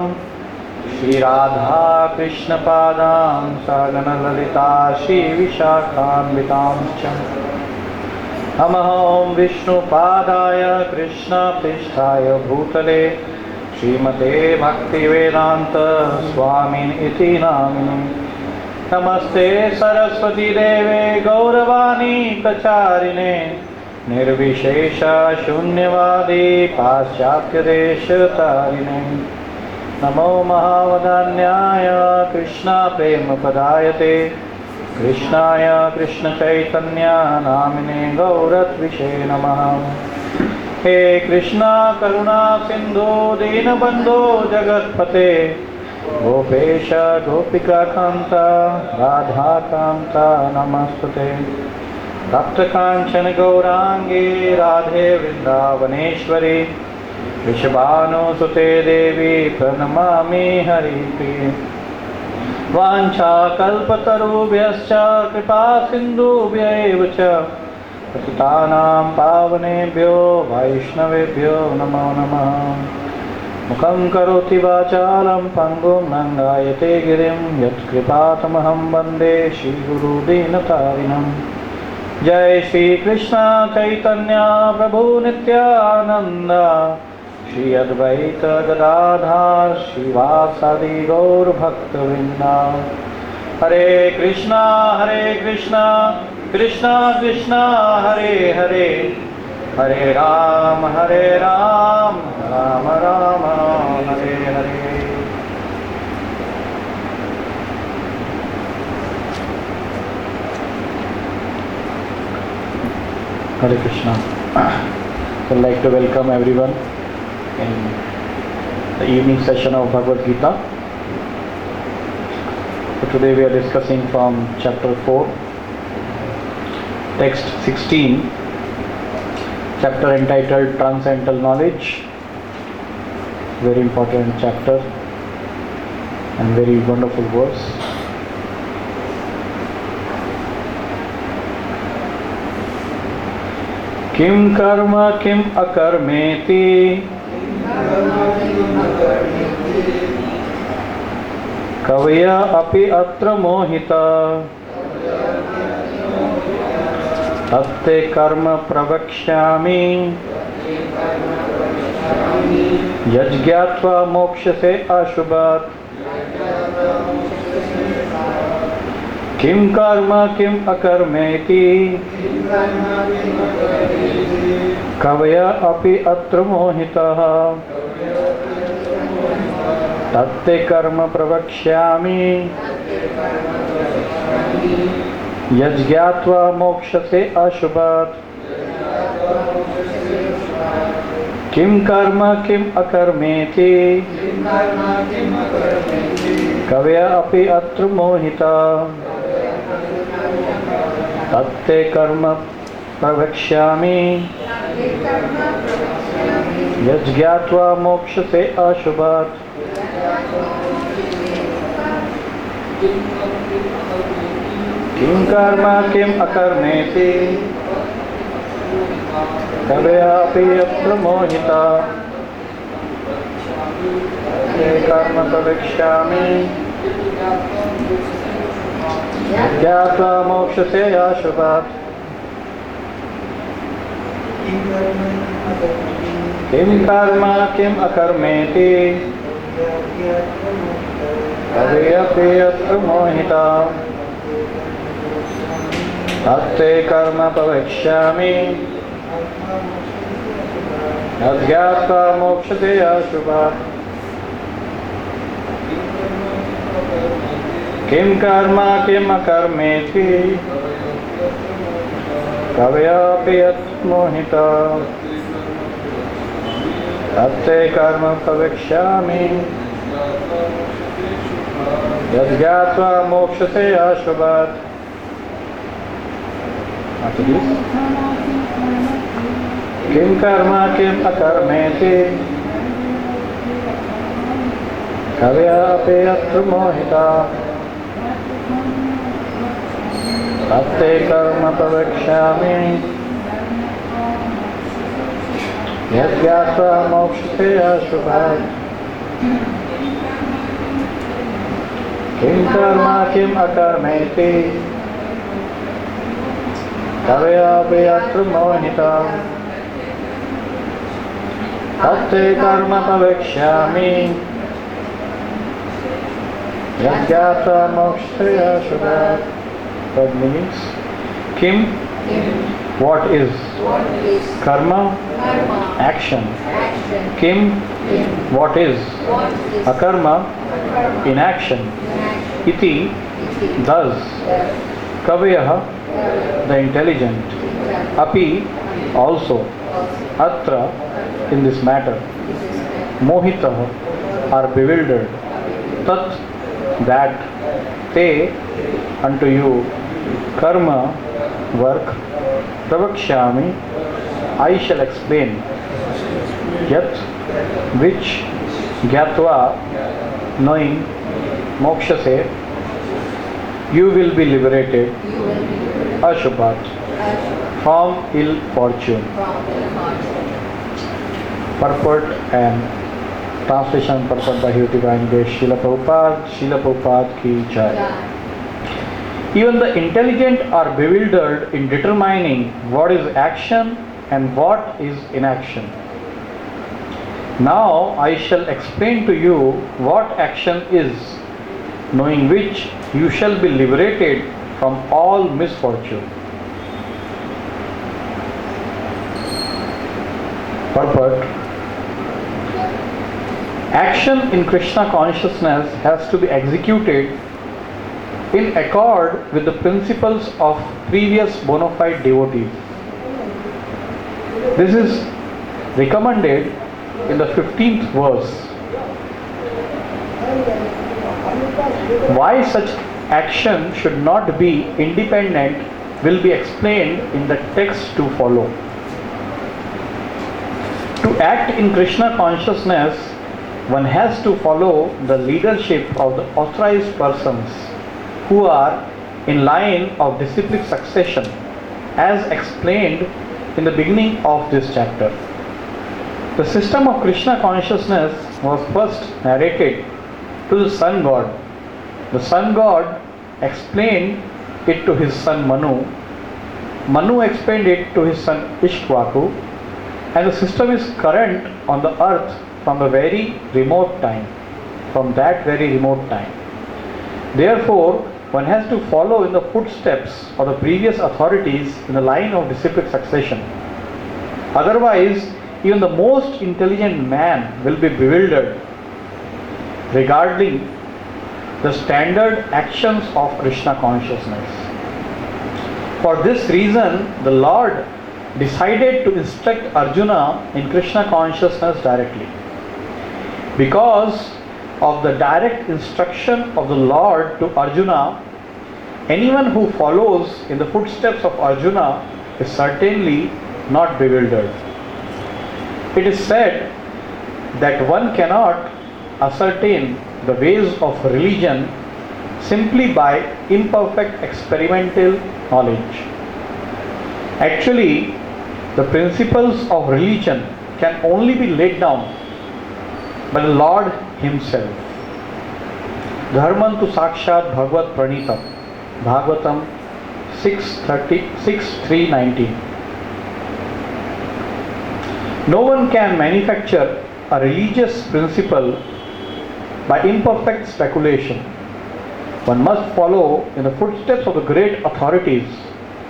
श्री राधा कृष्ण पादां सगण ललिता श्री विशाखान्वितां च नमः विष्णुपादाय कृष्ण पृष्ठाय भूतले श्रीमते भक्तिवेदांत स्वामिन् इति नामिने नमस्ते सरस्वती देवे गौरवाणी प्रचारिणे निर्विशेष शून्यवादी पाश्चात्य देश तारिणे नमो महावदान्याय कृष्ण प्रेम पदायते कृष्णाय कृष्ण चैतन्य नामिने गौरत्विषे नमः। हे कृष्णा करुणा सिंधु दीनबंधो जगत्पते गोपेश गोपिका कांता राधा कांता नमस्तुते तप्त कांचन गौरांगे राधे वृंदावनेश्वरी वृषभानुसुते देवी प्रणमामि हरिप्रिये वाञ्छाकल्पतरुभ्यश्च कृपा सिन्धुभ्यैव च पतितानां पावनेभ्यो वैष्णवेभ्यो नमो नमः। मुखं करोति वाचालं पङ्गुं नङ्गायते गिरिं यत्कृपातमहं वन्दे श्रीगुरुदीनतारिणम्। जय श्री कृष्ण चैतन्य प्रभु नित्यानंद श्री अद्वैत गदाधर श्रीवासादि गौर भक्तवृंदा। हरे Krishna Krishna Krishna Hare Hare Hare Ram Ram Ram Hare Hare. Hare Krishna. I would like to welcome everyone in the evening session of Bhagavad Gita. So today we are discussing from chapter 4, text 16, chapter entitled Transcendental Knowledge. Very important chapter and very wonderful verse. किम कर्म किम अकर्मेति कवय अपि अत्र मोहिता तत्ते कर्म प्रवक्ष्यामि यज्ञात्वा मोक्षसे अशुभात्। किम कर्म किम अकर्मेति कवय अपि अत्र मोहितः तत्ते कर्म प्रवक्ष्यामि यज्ञात्वा मोक्षसे अशुभात्। किम कर्म किम अकर्मेति कवय अपि अत्र मोहितः तत्ते कर्म प्रवक्ष्यामि यज्ञात्वा मोक्षसे अशुभात्। किम कर्म किम अकर्मेति कवय अपि अत्र मोहितः तत्ते कर्म प्रवक्ष्यामि यज्ञात्वा मोक्षसे अशुभात्। किम कर्म किम अकर्मेति कवय अपि अत्र मोहितः तत्ते कर्म प्रवक्ष्यामि यज्ञात्वा मोक्षसे अशुभात्। किम कर्म किम अकर्मेति कवय अपि अत्र मोहितः तत्ते कर्म प्रवक्ष्यामि यज्ञात्वा मोक्षसे अशुभात्। किम कर्म किम अकर्मेति कवय अपि अत्र मोहितः तत्ते कर्म प्रवक्ष्यामि यज्ञात्वा मोक्षते अशुभात्। Kim karma kim akarmeti Kavya priyatra mohita Tate karma pavekshyami Yagyata mokshaya shubha. What means? Kim, what is? Karma, action. Kim, what is? Akarma, inaction. Iti, thus. Kavyaha, the intelligent. Api, also. Atra, in this matter. Mohita, are bewildered. Tat, that. Te, unto you. Karma, work. Pravakshami, I shall explain. Yat, which. Gyatva, knowing. Moksha se, you will be liberated. Ashubhat, from ill fortune. Purport and translation purport by His Divine Grace Srila Prabhupada ki jai. Even the intelligent are bewildered in determining what is action and what is inaction. Now I shall explain to you what action is, knowing which you shall be liberated from all misfortune. Purport. Action in Krishna consciousness has to be executed in accord with the principles of previous bona fide devotees. This is recommended in the 15th verse. Why such action should not be independent will be explained in the text to follow. To act in Krishna consciousness, one has to follow the leadership of the authorized persons who are in line of disciplic succession, as explained in the beginning of this chapter. The system of Krishna consciousness was first narrated to the Sun God. The Sun God explained it to his son Manu. Manu explained it to his son Ishkvaku, and the system is current on the earth from a very remote time, from that very remote time. Therefore, one has to follow in the footsteps of the previous authorities in the line of disciplic succession. Otherwise, even the most intelligent man will be bewildered regarding the standard actions of Krishna consciousness. For this reason, the Lord decided to instruct Arjuna in Krishna consciousness directly. Because of the direct instruction of the Lord to Arjuna, anyone who follows in the footsteps of Arjuna is certainly not bewildered. It is said that one cannot ascertain the ways of religion simply by imperfect experimental knowledge. Actually, the principles of religion can only be laid down by the Lord Himself. Dharmantu Sakshat Bhagavad Pranita, Bhagavatam 6:3-19. No one can manufacture a religious principle by imperfect speculation. One must follow in the footsteps of the great authorities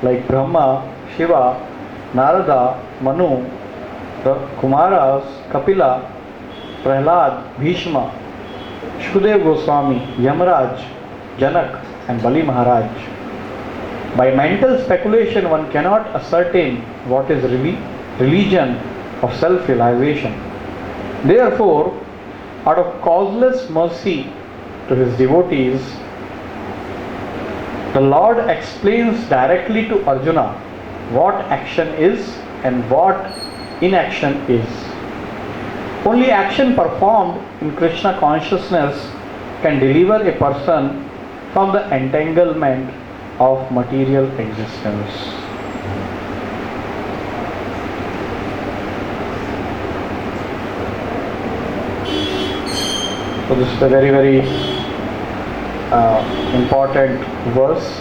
like Brahma, Shiva, Narada, Manu, the Kumaras, Kapila, Prahlad, Bhishma, Shukadev Goswami, Yamaraj, Janak and Bali Maharaj. By mental speculation one cannot ascertain what is religion of self-realization. Therefore, out of causeless mercy to His devotees, the Lord explains directly to Arjuna what action is and what inaction is. Only action performed in Krishna consciousness can deliver a person from the entanglement of material existence. So this is a very, very important verse.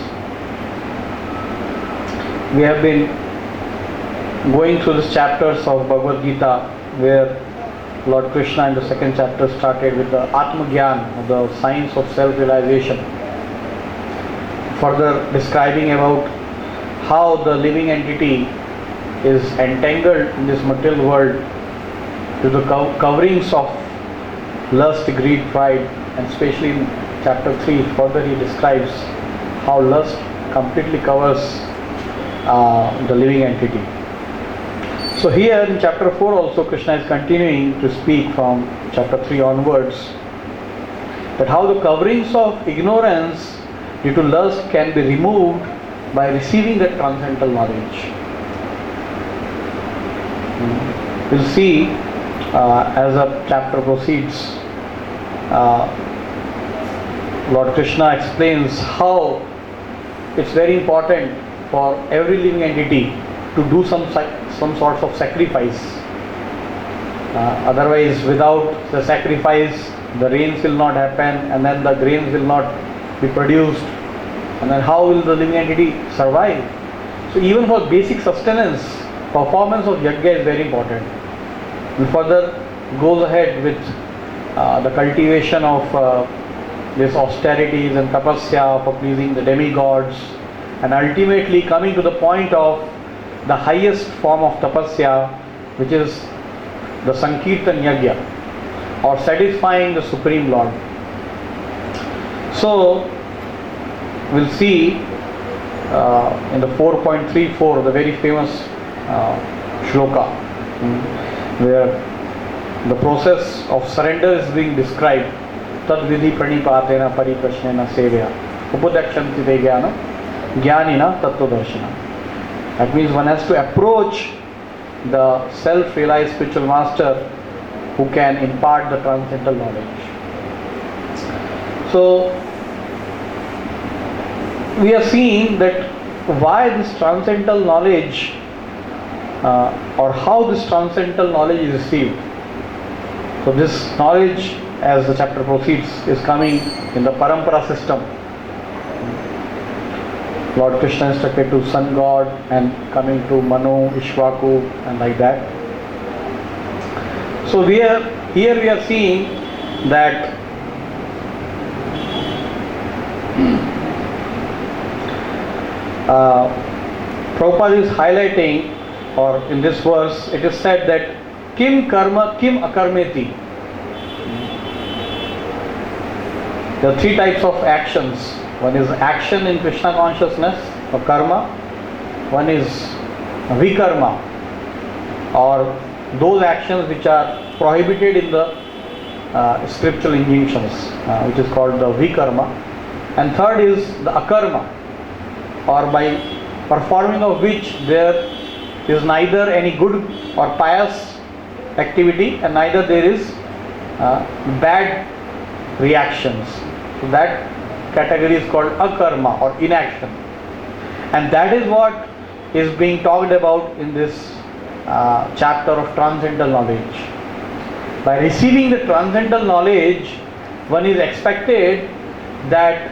We have been going through the chapters of Bhagavad Gita, where Lord Krishna in the second chapter started with the Atma Gyan, the science of self-realization, further describing about how the living entity is entangled in this material world to the coverings of lust, greed, pride, and especially in chapter 3 further he describes how lust completely covers the living entity. So here in chapter 4 also Krishna is continuing to speak from chapter 3 onwards, that how the coverings of ignorance due to lust can be removed by receiving that transcendental knowledge. We'll see as the chapter proceeds, Lord Krishna explains how it's very important for every living entity to do some sorts of sacrifice. Otherwise, without the sacrifice, the rains will not happen, and then the grains will not be produced, and then how will the living entity survive? So even for basic sustenance, performance of yajna is very important. And further goes ahead with the cultivation of this austerities and tapasya for pleasing the demigods, and ultimately coming to the point of the highest form of tapasya, which is the Sankirtan Yajna, or satisfying the Supreme Lord. So we'll see in the 4.34, the very famous shloka, where the process of surrender is being described. Tad vidhi pranipatena pariprashnena sevya upadekshanti te jnana jnanina tattvadarshana. That means one has to approach the self-realized spiritual master who can impart the transcendental knowledge. So we are seeing that why this transcendental knowledge or how this transcendental knowledge is received. So this knowledge, as the chapter proceeds, is coming in the parampara system. Lord Krishna instructed to sun god and coming to Manu, Ishwaku, and like that. So here we are seeing that Prabhupada is highlighting, or in this verse it is said that kim karma kim akarmeti. There are three types of actions. One is action in Krishna consciousness, or karma. One is vikarma, or those actions which are prohibited in the scriptural injunctions, which is called the vikarma. And third is the akarma, or by performing of which there is neither any good or pious activity, and neither there is bad reactions. So that category is called akarma, or inaction, and that is what is being talked about in this chapter of transcendental knowledge. By receiving the transcendental knowledge, one is expected that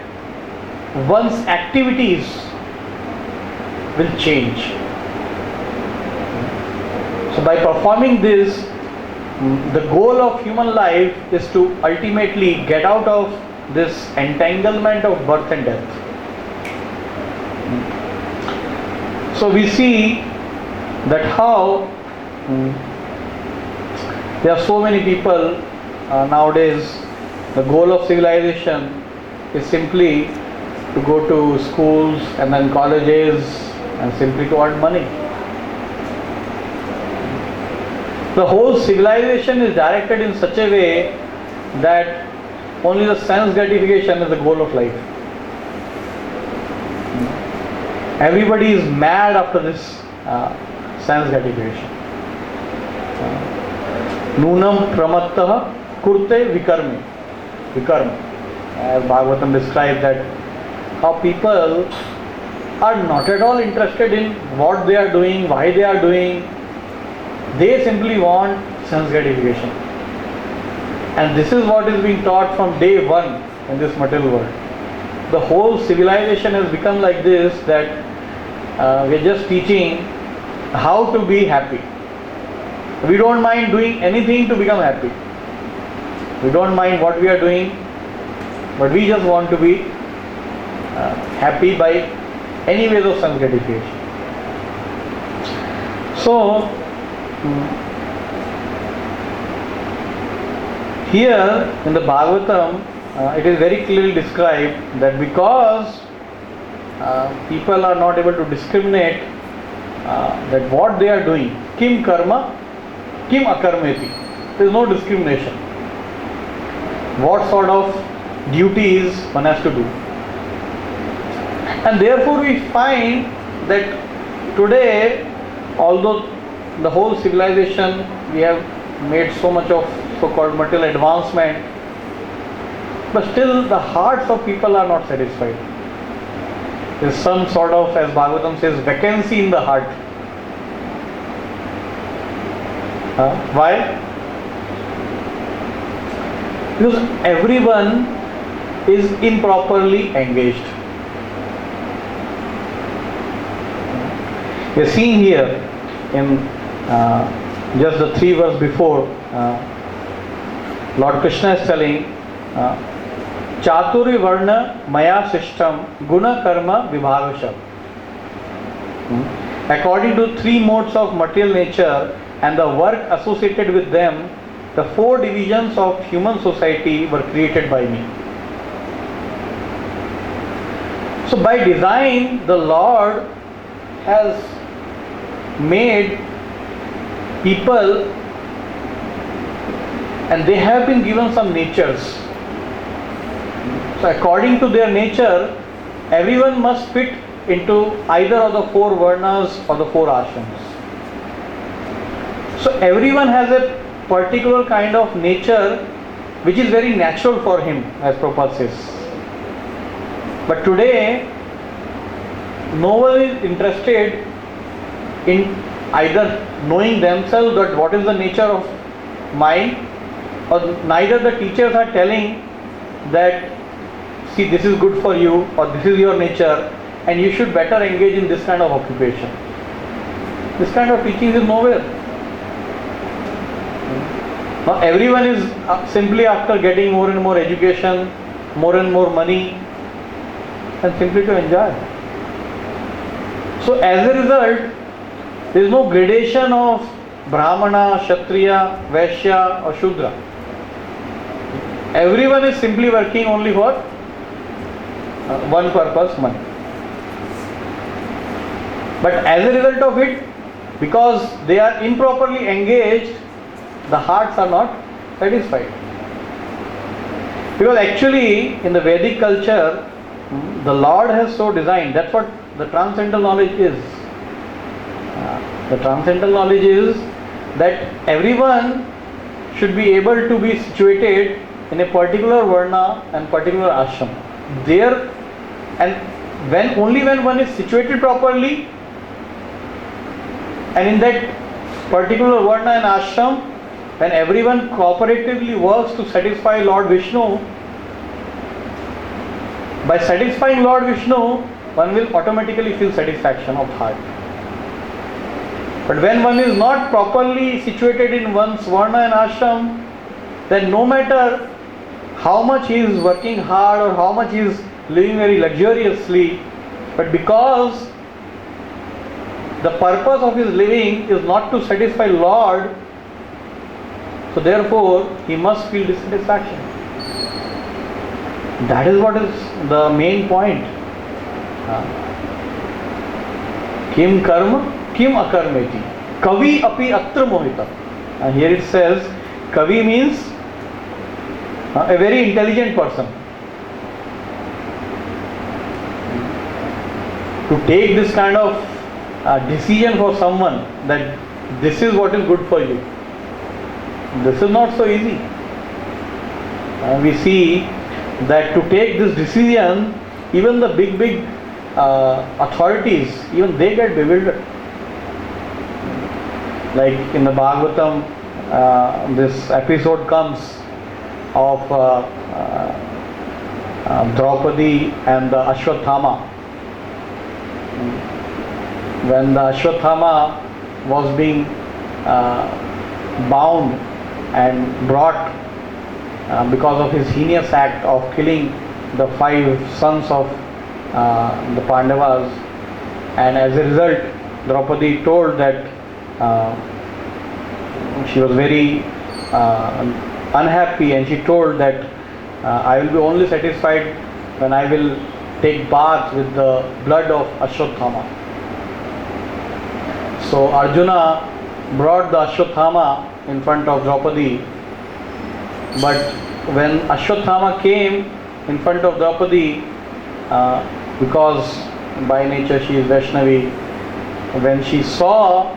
one's activities will change. So by performing this, the goal of human life is to ultimately get out of this entanglement of birth and death. So we see that how there are so many people nowadays, the goal of civilization is simply to go to schools and then colleges and simply to earn money. The whole civilization is directed in such a way that only the sense gratification is the goal of life. Everybody is mad after this sense gratification. Nunam pramattah kurte vikarme. Vikarma. As Bhagavatam describes that how people are not at all interested in what they are doing, why they are doing. They simply want sense gratification. And this is what is being taught from day one in this material world. the whole civilization has become like this, that we're just teaching how to be happy. We don't mind doing anything to become happy. We don't mind what we are doing, but we just want to be happy by any ways of sense gratification. So, here in the Bhagavatam, it is very clearly described that because people are not able to discriminate that what they are doing, kim karma, kim akarmeti, there is no discrimination. What sort of duties one has to do. And therefore we find that today, although the whole civilization, we have made so much of so-called material advancement, but still the hearts of people are not satisfied. There is some sort of, as Bhagavatam says, vacancy in the heart. Why? Because everyone is improperly engaged. We are seeing here in just the 3 verse before, Lord Krishna is telling, Chaturi varna maya sishtam guna karma vibhavasham. According to 3 modes of material nature and the work associated with them, the 4 divisions of human society were created by me. So by design, the Lord has made people, and they have been given some natures. So according to their nature, everyone must fit into either of the 4 varnas or the 4 ashrams. So everyone has a particular kind of nature which is very natural for him, as Prabhupada says. But today, no one is interested in either knowing themselves that what is the nature of mind, or neither the teachers are telling that, see, this is good for you, or this is your nature, and you should better engage in this kind of occupation. This kind of teaching is nowhere. Now everyone is simply after getting more and more education, more and more money, and simply to enjoy. So as a result, there is no gradation of Brahmana, Kshatriya, Vaishya or Shudra. Everyone is simply working only for one purpose, money. But as a result of it, because they are improperly engaged, the hearts are not satisfied. Because actually in the Vedic culture, the Lord has so designed, that's what the transcendental knowledge is. The transcendental knowledge is that everyone should be able to be situated in a particular varna and particular ashram. There, and only when one is situated properly, and in that particular varna and ashram, when everyone cooperatively works to satisfy Lord Vishnu, by satisfying Lord Vishnu, one will automatically feel satisfaction of heart. But when one is not properly situated in one's varna and ashram, then no matter how much he is working hard or how much he is living very luxuriously, but because the purpose of his living is not to satisfy Lord, so therefore he must feel dissatisfaction. That is what is the main point. Kim karma, kim akarmeti. Kavi api atra mohita. And here it says, Kavi means a very intelligent person. To take this kind of decision for someone that this is what is good for you, this is not so easy. We see that to take this decision, even the big authorities, even they get bewildered. Like in the Bhagavatam, this episode comes of Draupadi and the Ashwathama. When the Ashwathama was being bound and brought because of his heinous act of killing the 5 sons of the Pandavas, and as a result Draupadi told that she was very unhappy, and she told that I will be only satisfied when I will take bath with the blood of Ashwathama. So Arjuna brought the Ashwathama in front of Draupadi, but when Ashwathama came in front of Draupadi, because by nature she is Vaishnavi, when she saw,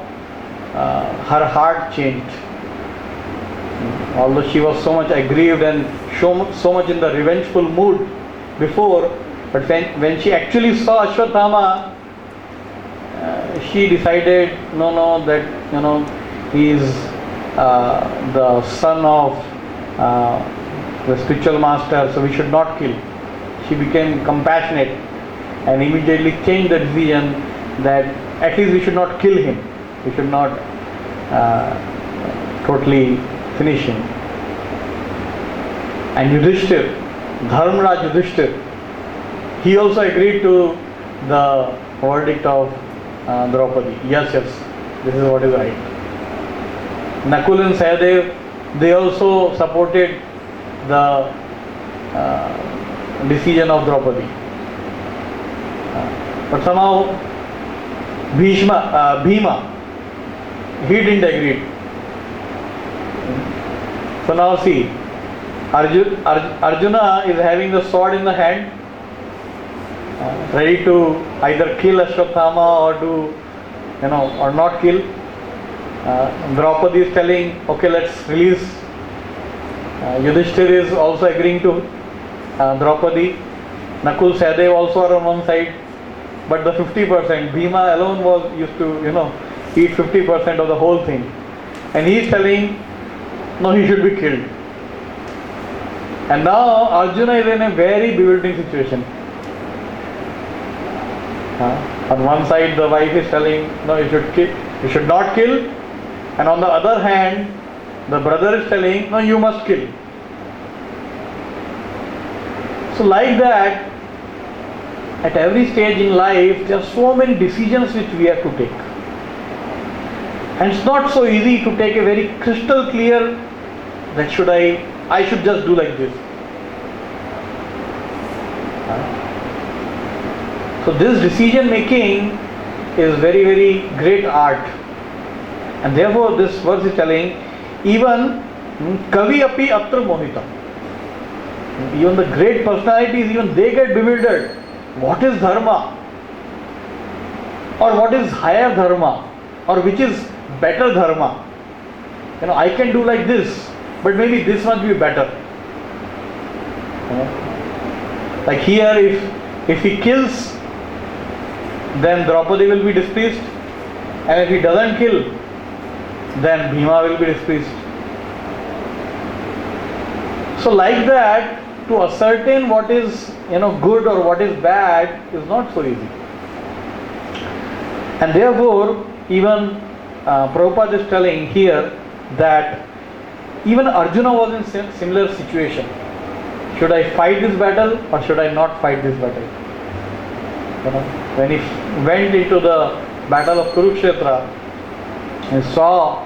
her heart changed. Although she was so much aggrieved and so much in the revengeful mood before, but when she actually saw Ashwathama, she decided, that he is the son of the spiritual master, so we should not kill. She became compassionate and immediately changed the decision that at least we should not kill him. We should not totally finish him. And Yudhishthir, Dharmaraj Yudhishthir, he also agreed to the verdict of Draupadi. Yes, this is what is right. Nakul and Sahadev, they also supported the decision of Draupadi. But somehow Bhima, he didn't agree. So now see, Arjuna is having the sword in the hand, ready to either kill Ashwathama or or not kill. Draupadi is telling, okay, let's release. Yudhishthir is also agreeing to Draupadi. Nakul, Sahadev also are on one side, but the 50%, Bhima alone used to eat 50% of the whole thing, and he is telling, no, he should be killed. And now Arjuna is in a very bewildering situation. On one side the wife is telling, no, you should not kill, and on the other hand the brother is telling, no, you must kill. So like that, at every stage in life there are so many decisions which we have to take, and it's not so easy to take a very crystal clear that I should just do like this. So this decision making is very, very great art, and therefore this verse is telling, even Kavi api atra mohita, even the great personalities, even they get bewildered. What is dharma, or what is higher dharma, or which is better dharma? I can do like this, but maybe this must be better. Like here, if he kills, then Draupadi will be displeased, and if he doesn't kill, then Bhima will be displeased. So like that, to ascertain what is good or what is bad is not so easy. And therefore, even Prabhupada is telling here that even Arjuna was in similar situation. Should I fight this battle or should I not fight this battle? When he went into the battle of Kurukshetra, he saw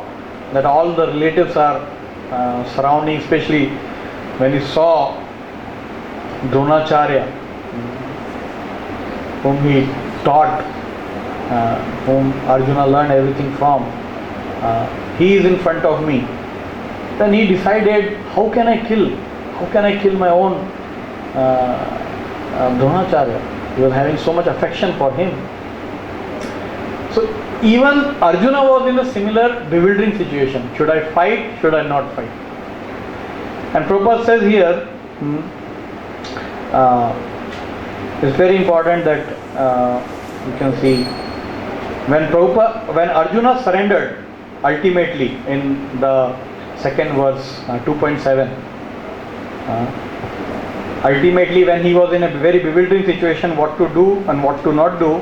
that all the relatives are surrounding, especially when he saw Dronacharya, whom he taught, whom Arjuna learned everything from. He is in front of me. Then he decided, how can I kill my own Dronacharya? He was having so much affection for him. So even Arjuna was in a similar bewildering situation. Should I fight? Should I not fight? And Prabhupada says here, it's very important that you can see when Arjuna surrendered ultimately in the second verse 2.7, ultimately when he was in a very bewildering situation what to do and what to not do,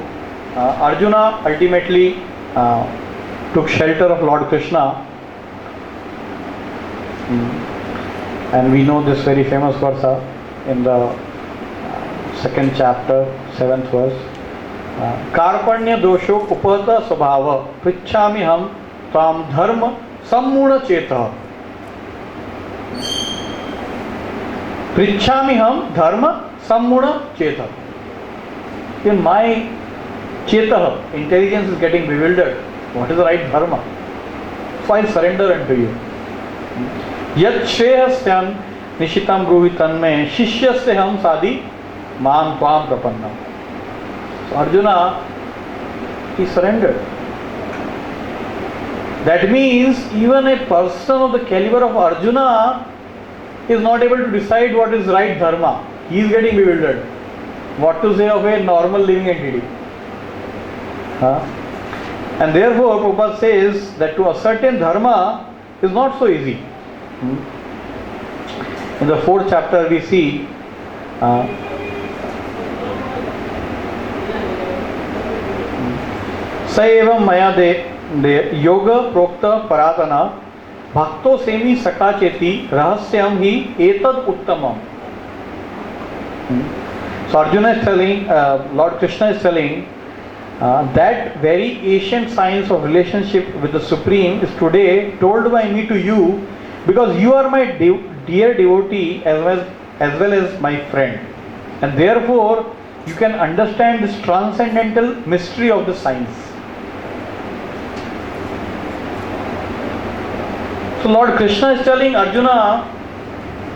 Arjuna ultimately took shelter of Lord Krishna. And we know this very famous verse in the second chapter, 7th verse. कार्पण्य दोषो उपहत स्वभाव पृच्छामि हम ताम धर्म सम्मूढ़ चेतः. पृच्छामि हम धर्म सम्मूढ़ चेतः. In my chetah, intelligence is getting bewildered. What is the right dharma? So I surrender unto you. यत् श्रेयस्यान् निशितं ब्रूहि तन्मे शिष्यस्य हम साधि मां त्वां प्रपन्नम्. So Arjuna, he surrendered. That means even a person of the caliber of Arjuna is not able to decide what is right dharma. He is getting bewildered. What to say of a normal living entity? And therefore Prabhupada says that to ascertain dharma is not so easy. In the 4th chapter we see स एवं मया दे योग प्रोक्त परातना भक्तो semi सकाचेति रहस्यम ही एतद उत्तमम. So Arjuna is telling, Lord Krishna is telling that very ancient science of relationship with the Supreme is today told by me to you because you are my dear devotee as well as my friend, and therefore you can understand this transcendental mystery of the science. So Lord Krishna is telling Arjuna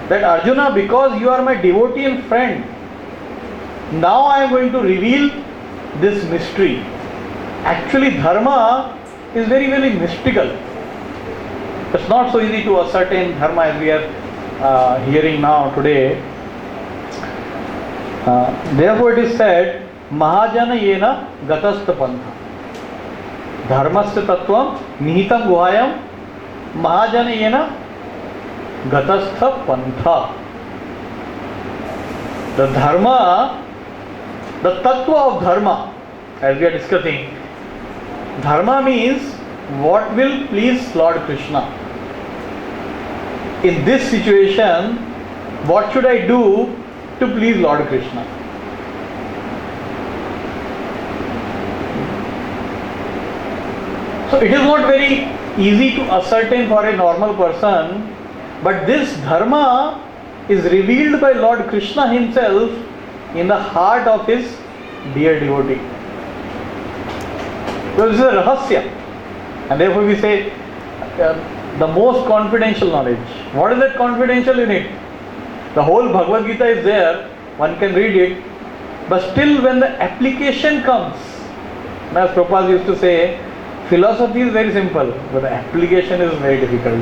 that Arjuna, because you are my devotee and friend, now I am going to reveal this mystery. Actually dharma is very, very mystical. It's not so easy to ascertain dharma as we are hearing now today. Therefore it is said, Mahajana yena gatastha pantha. Dharmasya tattvam nihitam guhayam Mahajana yena gatastha pantha. The dharma, the tattva of dharma, as we are discussing, dharma means what will please Lord Krishna. In this situation, what should I do to please Lord Krishna? So it is not very easy to ascertain for a normal person, but this dharma is revealed by Lord Krishna himself in the heart of his dear devotee. So this is a rahasya, and therefore we say the most confidential knowledge. What is that confidential in it? The whole Bhagavad Gita is there, one can read it, but still when the application comes, as Prabhupada used to say, philosophy is very simple, but the application is very difficult.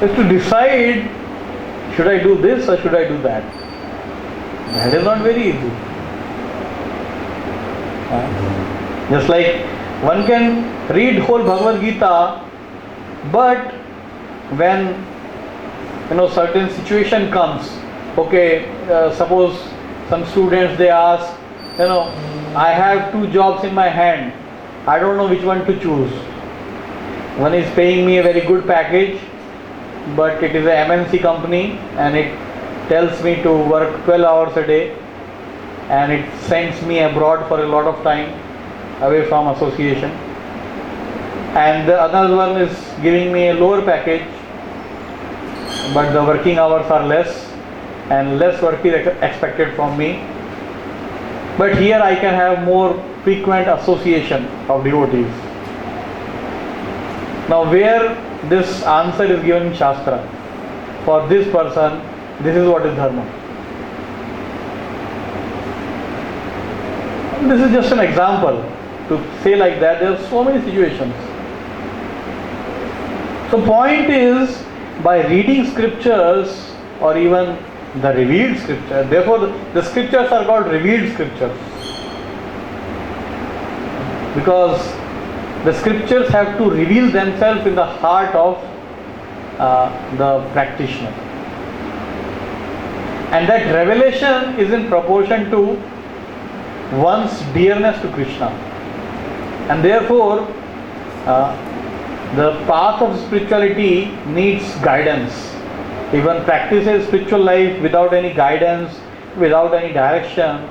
It's to decide, should I do this or should I do that? That is not very easy. Just like one can read whole Bhagavad Gita, but when certain situation comes, okay, suppose some students they ask, I have 2 jobs in my hand, I don't know which one to choose. One is paying me a very good package, but it is a MNC company and it tells me to work 12 hours a day and it sends me abroad for a lot of time away from association. And the other one is giving me a lower package, but the working hours are less and less work is expected from me. But here I can have more frequent association of devotees. Now where this answer is given in Shastra, for this person, this is what is dharma. This is just an example to say like that. There are so many situations. So point is, by reading scriptures or even the revealed scripture, therefore the scriptures are called revealed scriptures, because the scriptures have to reveal themselves in the heart of the practitioner. And that revelation is in proportion to one's dearness to Krishna. And therefore, the path of spirituality needs guidance. If one practices spiritual life without any guidance, without any direction,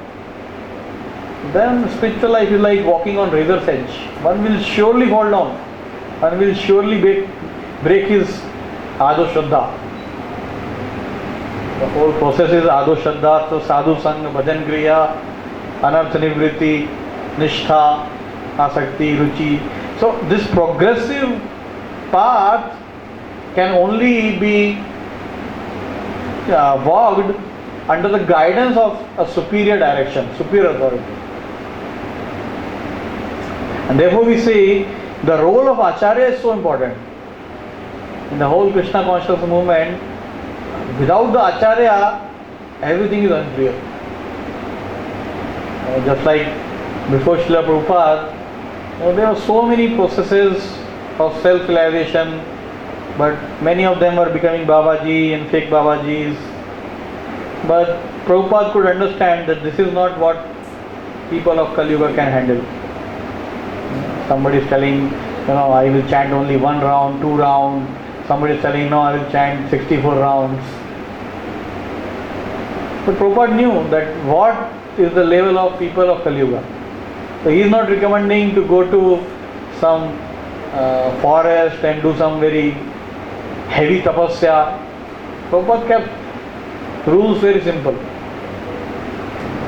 then spiritual life is like walking on razor's edge. One will surely fall down. One will surely break his Ado Shraddha. The whole process is Ado Shraddha, so Sadhu Sang, Bhajan Kriya, Anartha Nivritti, Nishtha, Asakti, Ruchi. So this progressive path can only be walked under the guidance of a superior direction, superior authority. And therefore we say the role of Acharya is so important. In the whole Krishna conscious movement, without the Acharya, everything is unclear. Just like before Srila Prabhupada, there were so many processes of self-realization, but many of them were becoming Babaji and fake Babajis. But Prabhupada could understand that this is not what people of Kali Yuga can handle. Somebody is telling, I will chant only 1 round, 2 rounds. Somebody is telling, no, I will chant 64 rounds. But Prabhupada knew that what is the level of people of Kali Yuga. So he is not recommending to go to some forest and do some very heavy tapasya. Prabhupada kept rules very simple.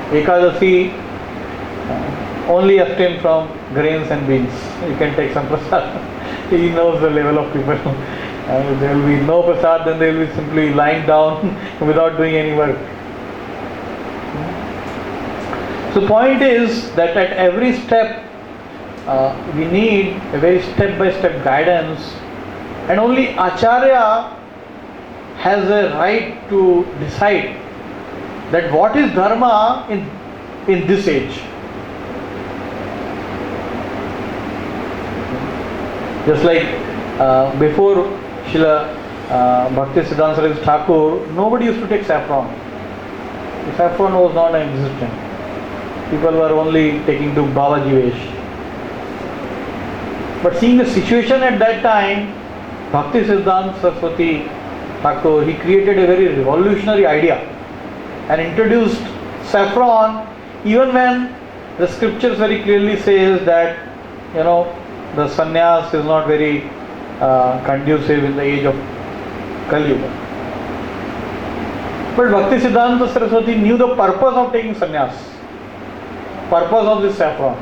Ekadasi, only abstain from grains and beans. You can take some prasad. He knows the level of people. There will be no prasad, then they will be simply lying down without doing any work. So point is that at every step we need a very step-by-step guidance, and only Acharya has a right to decide that what is dharma in this age. Just like before Srila Bhakti Siddhanta Saraswati Thakur, nobody used to take saffron. The saffron was not existent. People were only taking to Babaji Vesh. But seeing the situation at that time, Bhakti Siddhanta Saraswati Thakur, he created a very revolutionary idea and introduced saffron, even when the scriptures very clearly says that the sannyas is not very conducive in the age of Kali Yuga. But Bhakti Siddhanta Saraswati knew the purpose of taking sannyas, purpose of this saffron.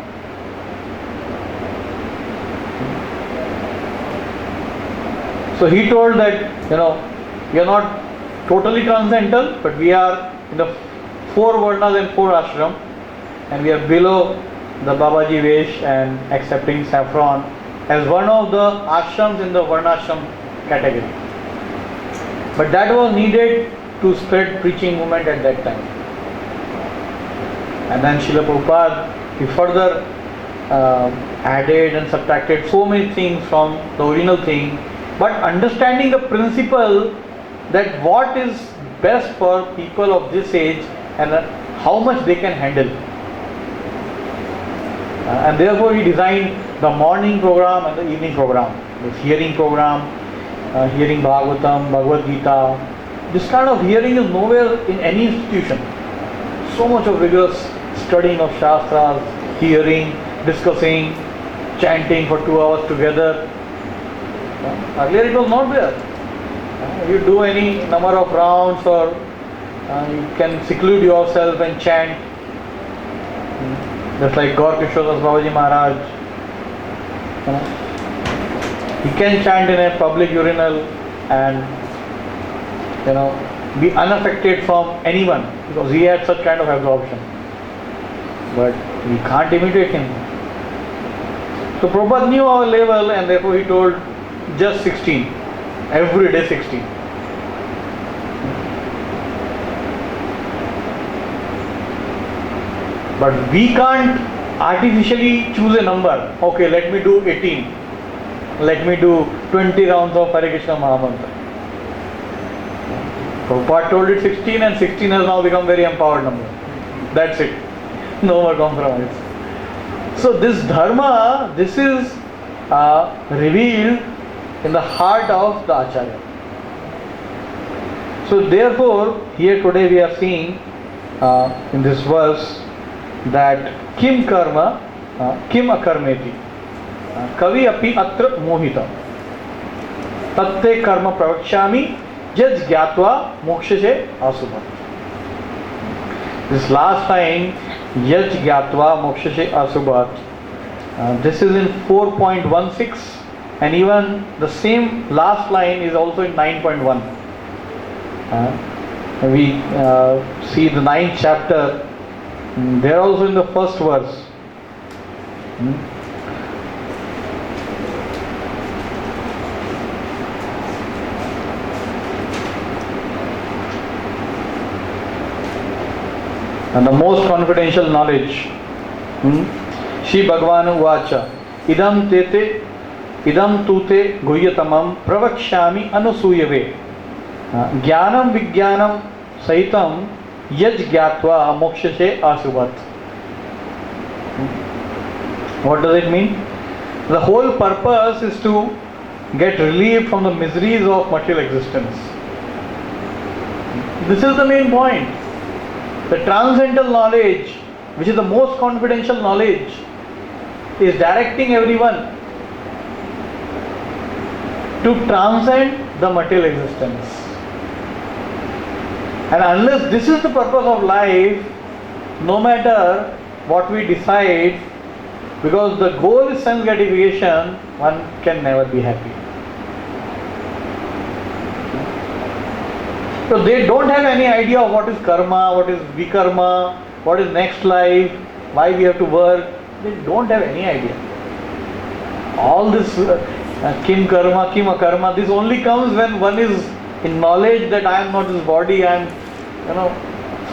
So he told that we are not totally transcendental, but we are in the 4 varnas and 4 ashram, and we are below the Babaji Vesh and accepting saffron as one of the ashrams in the varnashram category. But that was needed to spread preaching movement at that time. And then Srila Prabhupada, he further added and subtracted so many things from the original thing, but understanding the principle that what is best for people of this age and how much they can handle. And therefore he designed the morning program and the evening program, the hearing program, hearing Bhagavatam, Bhagavad Gita. This kind of hearing is nowhere in any institution. So much of rigorous studying of Shastras, hearing, discussing, chanting for 2 hours together. Earlier it was not there. You do any number of rounds, or you can seclude yourself and chant. Just like Gaur Kishodas Babaji Maharaj, he can chant in a public urinal and be unaffected from anyone, because he had such kind of absorption. But we can't imitate him. So Prabhupada knew our level, and therefore he told just 16, every day 16. But we can't artificially choose a number. Okay, let me do 18. Let me do 20 rounds of Hare Krishna Mahamantra. Prabhupada told it 16 and 16 has now become very empowered number. That's it. No more compromise. So this dharma, this is revealed in the heart of the Acharya. So therefore, here today we are seeing in this verse that kim karma, kim akarmeti, kavi api atra mohita, tatte karma pravakshami, yaj gyatva mokshase asubha. This last line, yaj gyatva mokshase asubha, this is in 4.16, and even the same last line is also in 9.1. We see the 9th chapter, there also in the first verse. And the most confidential knowledge. Shri Bhagavan Uvacha idam tute guhyatamam pravakshami anusuyave jnanam vijnanam sahitam yaj gyatva mokshase asubhat. What does it mean? The whole purpose is to get relief from the miseries of material existence. This is the main point. The transcendental knowledge, which is the most confidential knowledge, is directing everyone to transcend the material existence. And unless this is the purpose of life, no matter what we decide, because the goal is sense gratification, one can never be happy. So they don't have any idea of what is karma, what is vikarma, what is next life, why we have to work. They don't have any idea. All this kim karma, kim akarma, this only comes when one is in knowledge that I am not this body, I am,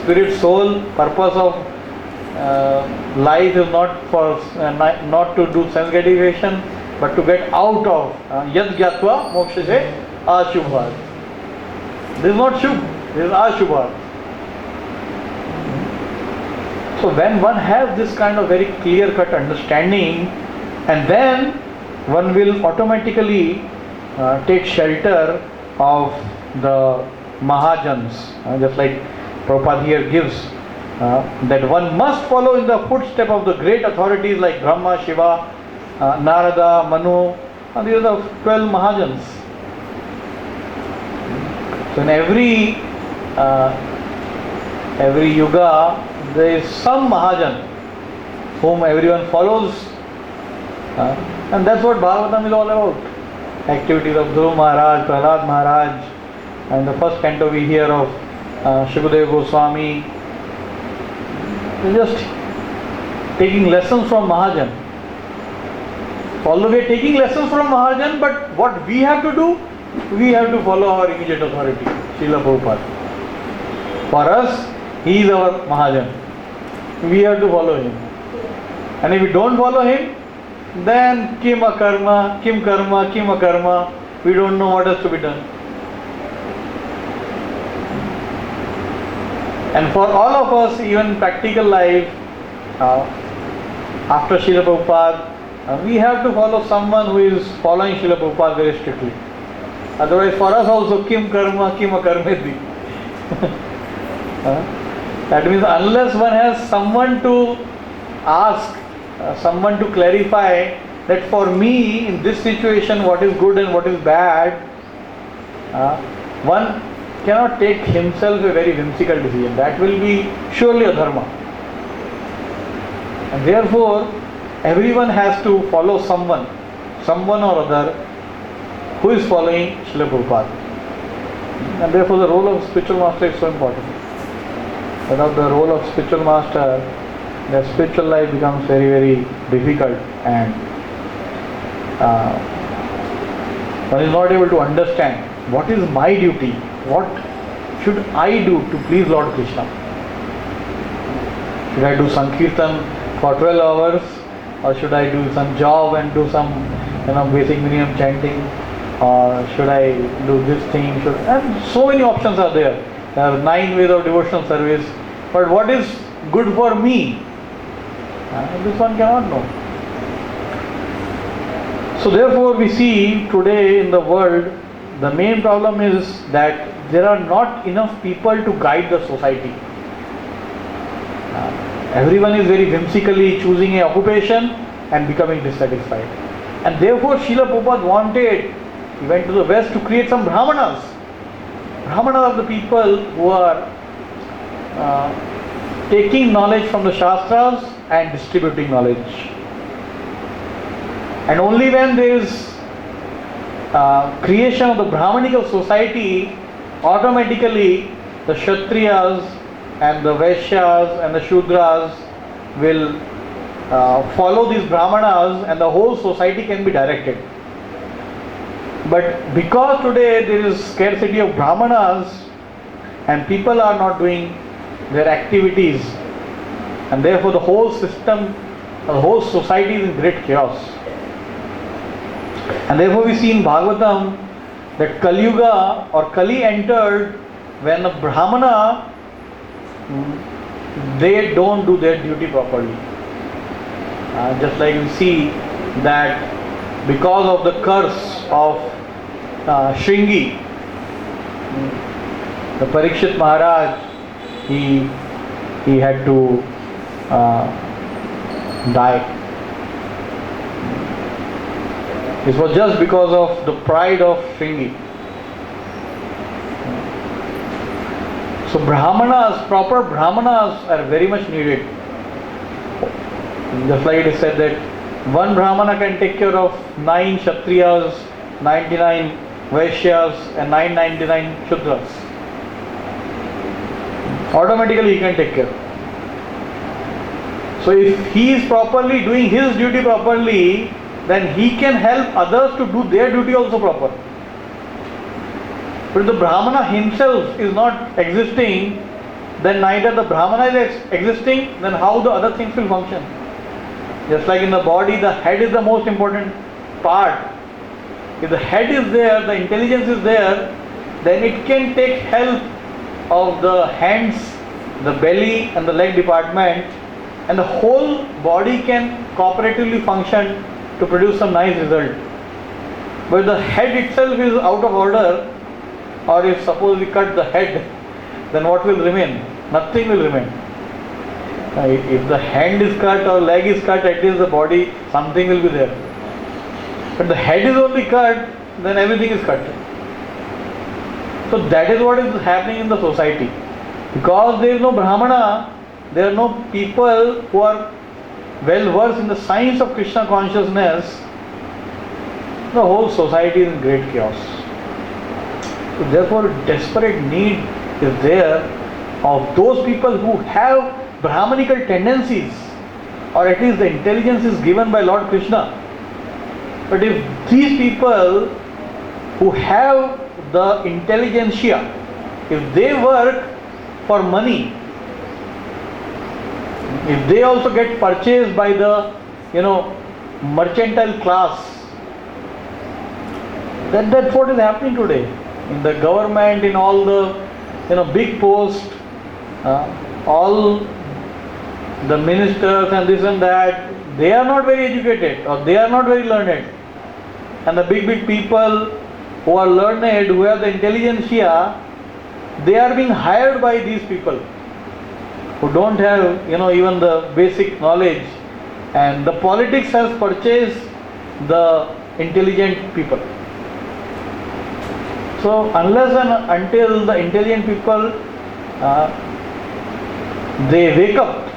spirit, soul. Purpose of life is not for not to do sense gratification, but to get out of yad gyatva mokshase ashubhat. This is not shubh, this is ashubhat. So when one has this kind of very clear-cut understanding, and then one will automatically take shelter of the Mahajans, just like Prabhupada here gives, that one must follow in the footstep of the great authorities like Brahma, Shiva, Narada, Manu, and these are the 12 Mahajans. So in every yuga, there is some Mahajan whom everyone follows, and that's what Bhagavatam is all about. Activities of Dhruva Maharaj, Prahlad Maharaj, and the first canto we hear of Shukadeva Goswami. We're just taking lessons from Mahajan. Although we are taking lessons from Mahajan, but what we have to do, we have to follow our immediate authority, Srila Prabhupada. For us, he is our Mahajan. We have to follow him. And if we don't follow him, then kim akarma, kim karma, kim akarma, we don't know what has to be done. And for all of us, even practical life, after Srila Prabhupada, we have to follow someone who is following Srila Prabhupada very strictly. Otherwise, for us also, kim karma, kim akarmeti. That means unless one has someone to ask, someone to clarify that for me in this situation what is good and what is bad, one cannot take himself a very whimsical decision. That will be surely a dharma. And therefore, everyone has to follow someone or other who is following Srila Prabhupada. And therefore the role of spiritual master is so important. Without the role of spiritual master, the spiritual life becomes very, very difficult, and one is not able to understand what is my duty, what should I do to please Lord Krishna. Should I do Sankirtan for 12 hours, or should I do some job and do some basic minimum chanting? or should I do this thing, and so many options are there. There are 9 ways of devotional service, but what is good for me? This one cannot know. So therefore we see today in the world, the main problem is that there are not enough people to guide the society. Everyone is very whimsically choosing an occupation and becoming dissatisfied. And therefore Srila Prabhupada wanted, he went to the West to create some Brahmanas. Brahmanas are the people who are taking knowledge from the Shastras and distributing knowledge. And only when there is creation of the Brahmanical society, automatically the Kshatriyas and the Vaishyas and the Shudras will follow these Brahmanas, and the whole society can be directed. But because today there is scarcity of Brahmanas and people are not doing their activities, and therefore the whole system, the whole society is in great chaos. And therefore we see in Bhagavatam that Kali Yuga or Kali entered when the Brahmana, they don't do their duty properly. Just like we see that because of the curse of Shringi, the Parikshit Maharaj, he had to die. This was just because of the pride of Shringi. So Brahmanas, proper Brahmanas are very much needed. Just like it is said that one Brahmana can take care of 9 Kshatriyas, 99 Vaishyas and 999 Shudras. Automatically he can take care. So if he is properly doing his duty properly, then he can help others to do their duty also proper. But if the Brahmana himself is not existing, then neither the Brahmana is existing, then how the other things will function? Just like in the body, the head is the most important part. If the head is there, the intelligence is there, then it can take help of the hands, the belly and the leg department, and the whole body can cooperatively function to produce some nice result. But if the head itself is out of order, or if suppose we cut the head, then what will remain? Nothing will remain. If the hand is cut or leg is cut, at least the body, something will be there. But the head is only cut, then everything is cut. So that is what is happening in the society. Because there is no Brahmana, there are no people who are well versed in the science of Krishna consciousness, the whole society is in great chaos. So therefore desperate need is there of those people who have Brahmanical tendencies, or at least the intelligence is given by Lord Krishna. But if these people who have the intelligentsia, if they work for money, if they also get purchased by the mercantile class, then that's what is happening today in the government, in all the big posts, all the ministers and this and that, they are not very educated or they are not very learned. And the big people who are learned, who have the intelligentsia, they are being hired by these people who don't have even the basic knowledge, and the politics has purchased the intelligent people. So unless and until the intelligent people they wake up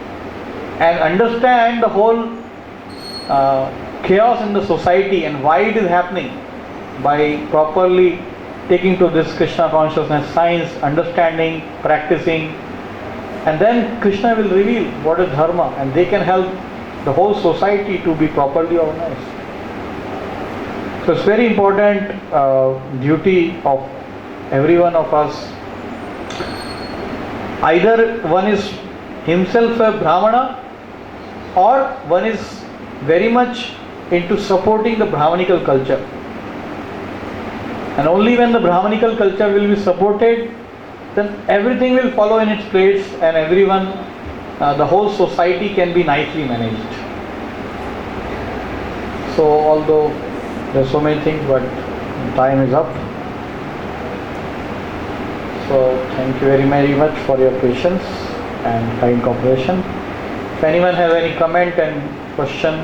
and understand the whole chaos in the society and why it is happening, by properly taking to this Krishna consciousness science, understanding, practicing, and then Krishna will reveal what is dharma, and they can help the whole society to be properly organized. So it's very important duty of every one of us. Either one is himself a Brahmana, or one is very much into supporting the Brahmanical culture. And only when the Brahmanical culture will be supported, then everything will follow in its place, and everyone, the whole society can be nicely managed. So although there are so many things, but time is up. So thank you very much for your patience and kind cooperation. If anyone has any comment and question,